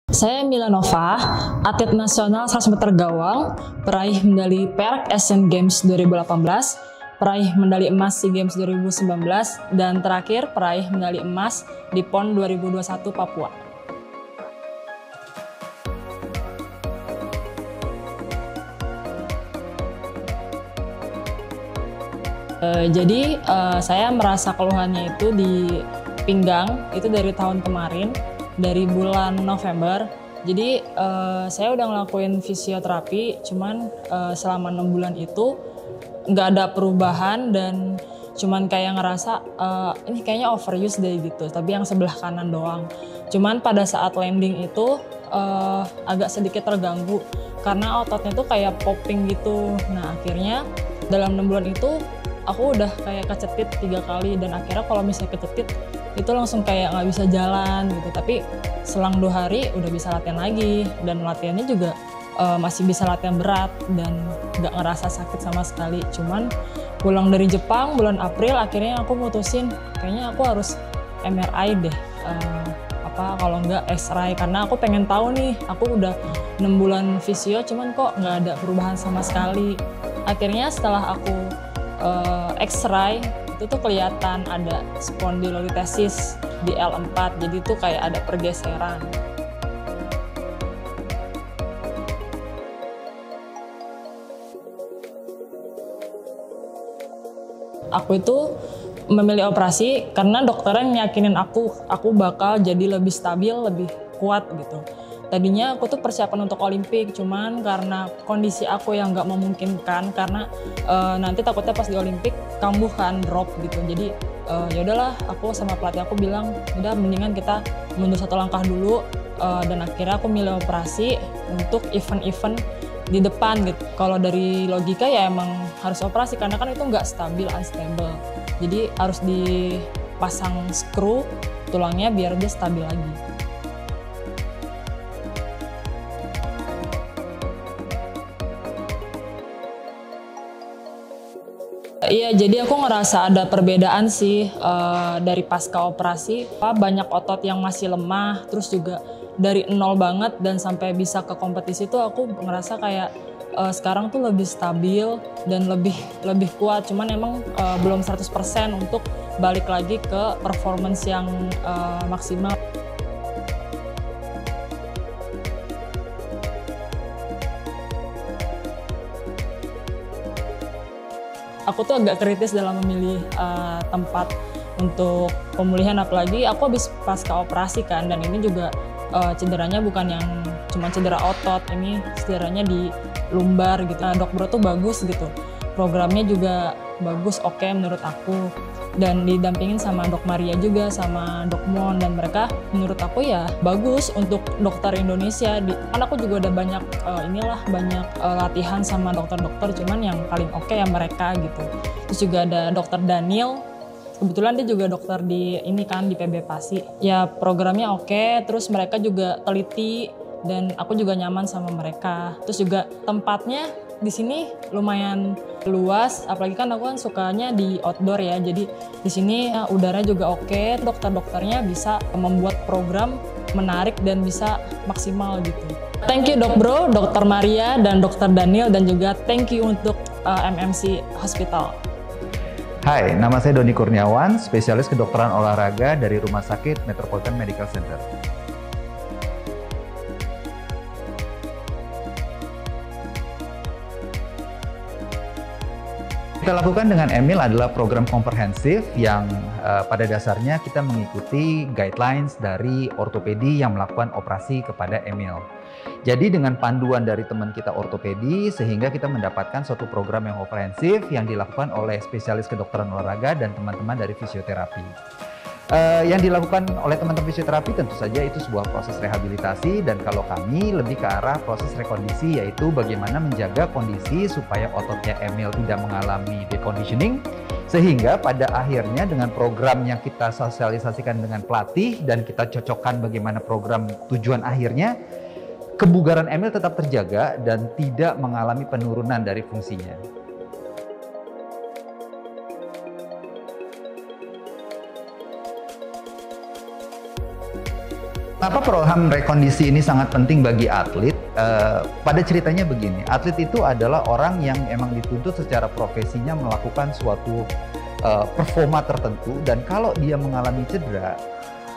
Saya Milanova, atlet nasional 100 meter gawang, peraih medali perak Asian Games 2018, peraih medali emas SEA Games 2019, dan terakhir peraih medali emas di PON 2021 Papua. Jadi saya merasa keluhannya itu di pinggang, itu dari tahun kemarin, dari bulan November. Jadi saya udah ngelakuin fisioterapi, cuman selama 6 bulan itu nggak ada perubahan dan cuman kayak ngerasa ini kayaknya overuse deh gitu, tapi yang sebelah kanan doang. Cuman pada saat landing itu agak sedikit terganggu karena ototnya tuh kayak popping gitu. Nah akhirnya dalam 6 bulan itu aku udah kayak kecetit 3 kali dan akhirnya kalau misalnya kecetit itu langsung kayak nggak bisa jalan gitu. Tapi selang 2 hari udah bisa latihan lagi dan latihannya juga masih bisa latihan berat dan nggak ngerasa sakit sama sekali. Cuman pulang dari Jepang bulan April akhirnya aku mutusin kayaknya aku harus MRI deh, kalau nggak X-ray, karena aku pengen tahu nih, aku udah 6 bulan fisio cuman kok nggak ada perubahan sama sekali. Akhirnya setelah aku X-ray itu tuh kelihatan ada spondylolitesis di L4, jadi tuh kayak ada pergeseran. Aku itu memilih operasi karena dokternya yakinin aku bakal jadi lebih stabil, lebih kuat gitu. Tadinya aku tuh persiapan untuk Olimpik, cuman karena kondisi aku yang nggak memungkinkan, karena nanti takutnya pas di Olimpik kambuh kan, drop gitu. Jadi ya udahlah, aku sama pelatih aku bilang udah mendingan kita mundur 1 langkah dulu, dan akhirnya aku milih operasi untuk event-event di depan gitu. Kalau dari logika ya emang harus operasi karena kan itu nggak stabil, unstable. Jadi harus dipasang skru tulangnya biar dia stabil lagi. Iya, jadi aku ngerasa ada perbedaan sih dari pasca operasi. Banyak otot yang masih lemah, terus juga dari nol banget dan sampai bisa ke kompetisi tuh aku ngerasa kayak sekarang tuh lebih stabil dan lebih kuat. Cuman emang belum 100% untuk balik lagi ke performance yang maksimal. Aku tuh agak kritis dalam memilih tempat untuk pemulihan, apalagi aku habis pasca operasi kan, dan ini juga cederanya bukan yang cuma cedera otot, ini cederanya di lumbar gitu. Nah, Dok Bro tuh bagus gitu, programnya juga bagus, oke menurut aku, dan didampingin sama Dok Maria juga, sama Dok Mon, dan mereka menurut aku ya bagus untuk dokter Indonesia. Kan aku juga udah banyak banyak latihan sama dokter-dokter, cuman yang paling oke ya mereka gitu. Terus juga ada Dokter Daniel, kebetulan dia juga dokter di PB Pasi. Ya programnya oke, terus mereka juga teliti dan aku juga nyaman sama mereka. Terus juga tempatnya di sini lumayan luas, apalagi kan aku kan sukanya di outdoor ya. Jadi di sini udara juga oke, dokter-dokternya bisa membuat program menarik dan bisa maksimal gitu. Thank you Dok Bro, Dokter Maria dan Dokter Daniel, dan juga thank you untuk MMC Hospital. Hai, nama saya Doni Kurniawan, spesialis kedokteran olahraga dari Rumah Sakit Metropolitan Medical Center. Kita lakukan dengan Emil adalah program komprehensif yang pada dasarnya kita mengikuti guidelines dari ortopedi yang melakukan operasi kepada Emil. Jadi dengan panduan dari teman kita ortopedi, sehingga kita mendapatkan suatu program yang komprehensif yang dilakukan oleh spesialis kedokteran olahraga dan teman-teman dari fisioterapi. Yang dilakukan oleh teman-teman fisioterapi tentu saja itu sebuah proses rehabilitasi, dan kalau kami lebih ke arah proses rekondisi, yaitu bagaimana menjaga kondisi supaya ototnya Emil tidak mengalami deconditioning, sehingga pada akhirnya dengan program yang kita sosialisasikan dengan pelatih dan kita cocokkan bagaimana program tujuan akhirnya, kebugaran Emil tetap terjaga dan tidak mengalami penurunan dari fungsinya. Kenapa program rekondisi ini sangat penting bagi atlet? Pada ceritanya begini, atlet itu adalah orang yang emang dituntut secara profesinya melakukan suatu performa tertentu, dan kalau dia mengalami cedera,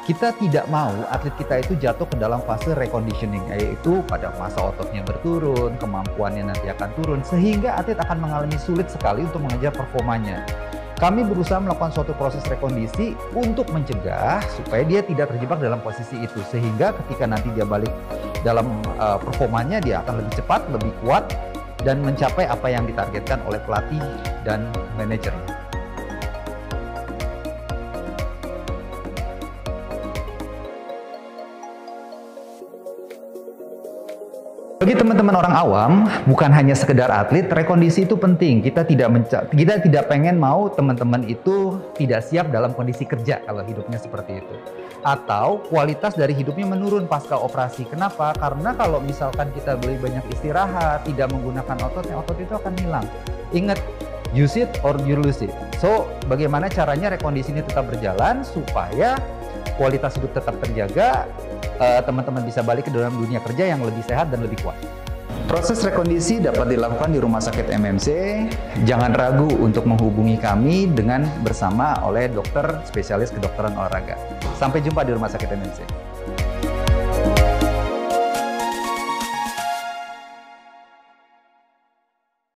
kita tidak mau atlet kita itu jatuh ke dalam fase reconditioning, yaitu pada masa ototnya berturun, kemampuannya nanti akan turun, sehingga atlet akan mengalami sulit sekali untuk mengejar performanya. Kami berusaha melakukan suatu proses rekondisi untuk mencegah supaya dia tidak terjebak dalam posisi itu, sehingga ketika nanti dia balik dalam performanya, dia akan lebih cepat, lebih kuat, dan mencapai apa yang ditargetkan oleh pelatih dan manajernya. Bagi teman-teman orang awam, bukan hanya sekedar atlet, rekondisi itu penting. Kita tidak pengen mau teman-teman itu tidak siap dalam kondisi kerja kalau hidupnya seperti itu. Atau kualitas dari hidupnya menurun pasca operasi. Kenapa? Karena kalau misalkan kita lebih banyak istirahat, tidak menggunakan ototnya, otot itu akan hilang. Ingat, use it or you lose it. So, bagaimana caranya rekondisi ini tetap berjalan supaya kualitas hidup tetap terjaga, teman-teman bisa balik ke dalam dunia kerja yang lebih sehat dan lebih kuat. Proses rekondisi dapat dilakukan di Rumah Sakit MMC. Jangan ragu untuk menghubungi kami bersama oleh dokter spesialis kedokteran olahraga. Sampai jumpa di Rumah Sakit MMC.